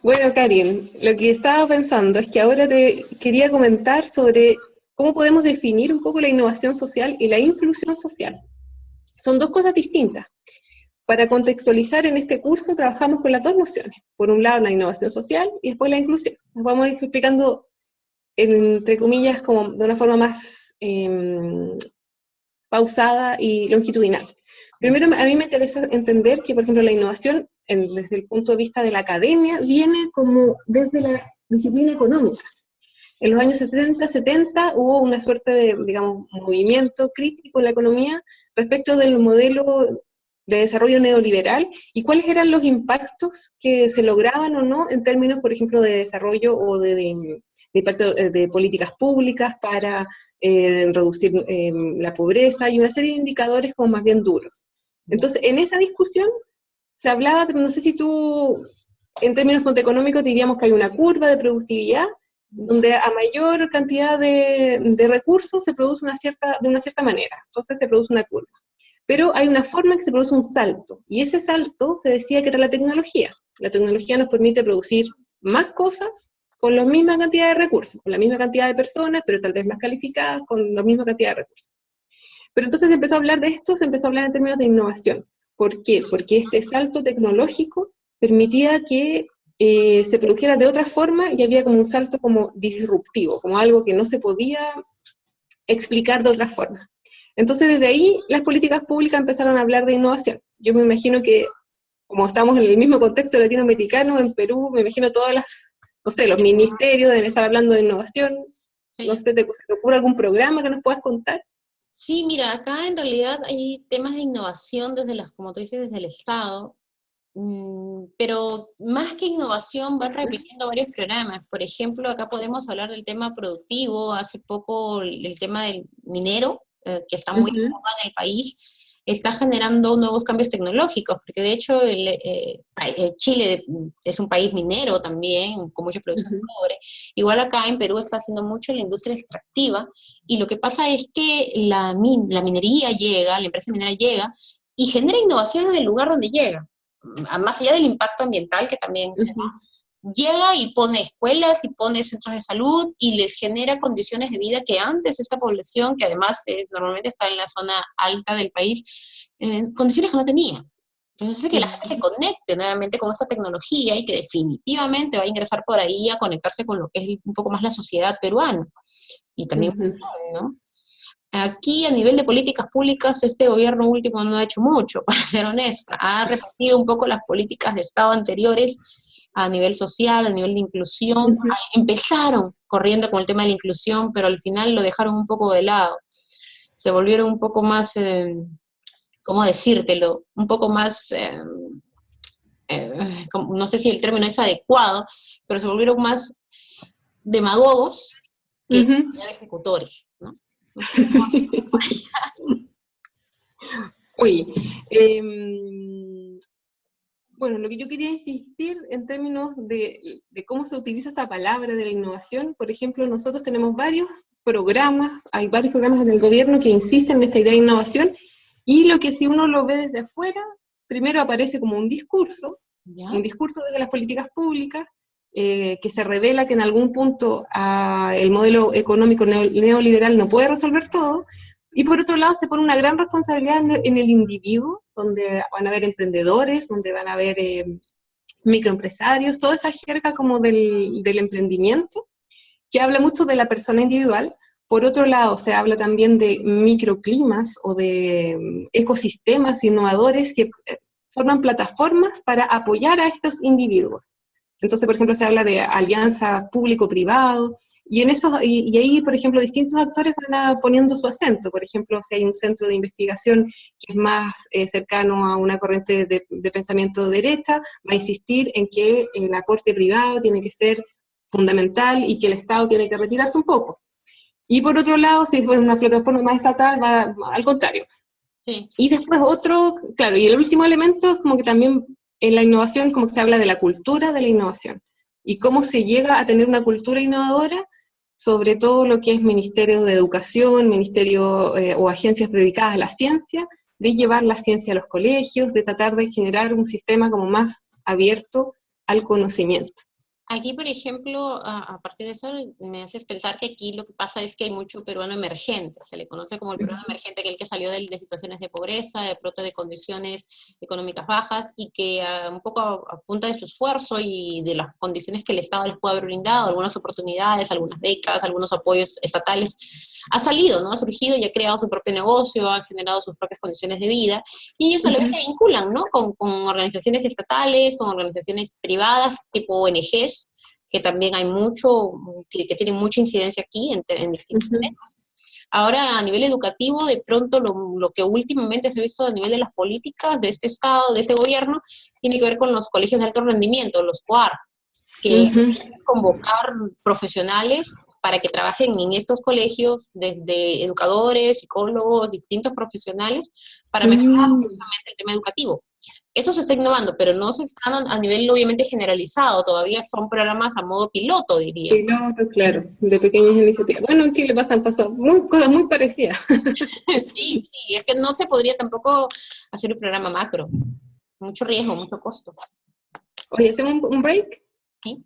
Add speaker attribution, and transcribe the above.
Speaker 1: Bueno, Karin, lo que estaba pensando es que ahora te quería comentar sobre cómo podemos definir un poco la innovación social y la inclusión social. Son dos cosas distintas. Para contextualizar en este curso trabajamos con las dos nociones. Por un lado la innovación social y después la inclusión. Nos vamos a ir explicando, entre comillas, como de una forma más pausada y longitudinal. Primero, a mí me interesa entender que, por ejemplo, la innovación, desde el punto de vista de la academia, viene como desde la disciplina económica. En los años 60, 70 hubo una suerte de, digamos, movimiento crítico en la economía respecto del modelo de desarrollo neoliberal y cuáles eran los impactos que se lograban o no en términos, por ejemplo, de desarrollo o de impacto de políticas públicas para reducir la pobreza y una serie de indicadores como más bien duros. Entonces, en esa discusión se hablaba, no sé si tú, en términos económicos, diríamos que hay una curva de productividad donde a mayor cantidad de recursos se produce de una cierta manera, entonces se produce una curva. Pero hay una forma en que se produce un salto, y ese salto se decía que era la tecnología. La tecnología nos permite producir más cosas con la misma cantidad de recursos, con la misma cantidad de personas, pero tal vez más calificadas, con la misma cantidad de recursos. Pero entonces se empezó a hablar de esto, se empezó a hablar en términos de innovación. ¿Por qué? Porque este salto tecnológico permitía que se produjera de otra forma y había como un salto como disruptivo, como algo que no se podía explicar de otra forma. Entonces desde ahí las políticas públicas empezaron a hablar de innovación. Yo me imagino que, como estamos en el mismo contexto latinoamericano, en Perú, me imagino todas las, no sé, los ministerios deben estar hablando de innovación. No
Speaker 2: Sí.
Speaker 1: sé, ¿te ocurre algún programa que nos puedas contar?
Speaker 2: Sí, mira, acá en realidad hay temas de innovación desde las, como tú dices, desde el Estado, pero más que innovación van repitiendo varios programas. Por ejemplo, acá podemos hablar del tema productivo, hace poco el tema del minero, que está muy en
Speaker 1: Ujú.
Speaker 2: boga en el país, está generando nuevos cambios tecnológicos, porque de hecho Chile es un país minero también, con mucha producción de
Speaker 1: Ujú.
Speaker 2: cobre. Igual acá en Perú está haciendo mucho la industria extractiva, y lo que pasa es que la minería llega, la empresa minera llega, y genera innovación en el lugar donde llega, más allá del impacto ambiental que también se
Speaker 1: Ujú.
Speaker 2: da, llega y pone escuelas y pone centros de salud y les genera condiciones de vida que antes esta población, que además normalmente está en la zona alta del país, condiciones que no tenía. Entonces hace que la gente se
Speaker 1: Ujú.
Speaker 2: conecte nuevamente con esta tecnología y que definitivamente va a ingresar por ahí a conectarse con lo que es un poco más la sociedad peruana y también,
Speaker 1: Ujú.
Speaker 2: ¿no? Aquí a nivel de políticas públicas este gobierno último no ha hecho mucho, para ser honesta. Ha repetido un poco las políticas de Estado anteriores a nivel social, a nivel de inclusión.
Speaker 1: Ujú.
Speaker 2: Empezaron corriendo con el tema de la inclusión, pero al final lo dejaron un poco de lado. Se volvieron un poco más, ¿cómo decírtelo? Un poco más, no sé si el término es adecuado, pero se volvieron más demagogos que
Speaker 1: Ujú.
Speaker 2: ejecutores, ¿no? No sé cómo.
Speaker 1: Oye, bueno, lo que yo quería insistir en términos de cómo se utiliza esta palabra de la innovación, por ejemplo, nosotros tenemos varios programas, hay varios programas en el gobierno que insisten en esta idea de innovación, y lo que si uno lo ve desde afuera, primero aparece como
Speaker 2: ¿Ya?
Speaker 1: un discurso desde las políticas públicas, que se revela que en algún punto el modelo económico neoliberal no puede resolver todo, y por otro lado se pone una gran responsabilidad en el individuo, donde van a haber emprendedores, donde van a haber microempresarios, toda esa jerga como del emprendimiento, que habla mucho de la persona individual. Por otro lado, se habla también de microclimas o de ecosistemas innovadores que forman plataformas para apoyar a estos individuos. Entonces, por ejemplo, se habla de alianza público-privado, y, y ahí, por ejemplo, distintos actores van poniendo su acento. Por ejemplo, si hay un centro de investigación que es más cercano a una corriente de pensamiento de derecha, va a insistir en que el aporte privado tiene que ser fundamental y que el Estado tiene que retirarse un poco. Y por otro lado, si es una plataforma más estatal, va al contrario.
Speaker 2: Sí.
Speaker 1: Y después otro, claro, y el último elemento es como que también en la innovación como que se habla de la cultura de la innovación y cómo se llega a tener una cultura innovadora, sobre todo lo que es ministerio de educación, ministerio o agencias dedicadas a la ciencia, de llevar la ciencia a los colegios, de tratar de generar un sistema como más abierto al conocimiento.
Speaker 2: Aquí, por ejemplo, a partir de eso, me haces pensar que aquí lo que pasa es que hay mucho peruano emergente. Se le conoce como el peruano emergente, aquel que salió de situaciones de pobreza, de pronto de condiciones económicas bajas, y que un poco a punta de su esfuerzo y de las condiciones que el Estado les puede haber brindado, algunas oportunidades, algunas becas, algunos apoyos estatales, ha salido, ¿no? Ha surgido y ha creado su propio negocio, ha generado sus propias condiciones de vida, y ellos a la vez se vinculan, ¿no? Con organizaciones estatales, con organizaciones privadas, tipo ONGs, que también hay mucho, que tienen mucha incidencia aquí en distintos temas. Ahora, a nivel educativo, de pronto lo que últimamente se ha visto a nivel de las políticas de este Estado, de este gobierno, tiene que ver con los colegios de alto rendimiento, los COAR, que es convocar profesionales para que trabajen en estos colegios, desde educadores, psicólogos, distintos profesionales, para mejorar justamente el tema educativo. Eso se está innovando, pero no se está a nivel obviamente generalizado, todavía son programas a modo piloto, diría.
Speaker 1: Piloto, claro, de pequeñas iniciativas. Bueno, en Chile pasado cosas muy parecidas.
Speaker 2: Sí, sí, es que no se podría tampoco hacer un programa macro. Mucho riesgo, mucho costo.
Speaker 1: Oye, ¿hacemos un break?
Speaker 2: ¿Sí?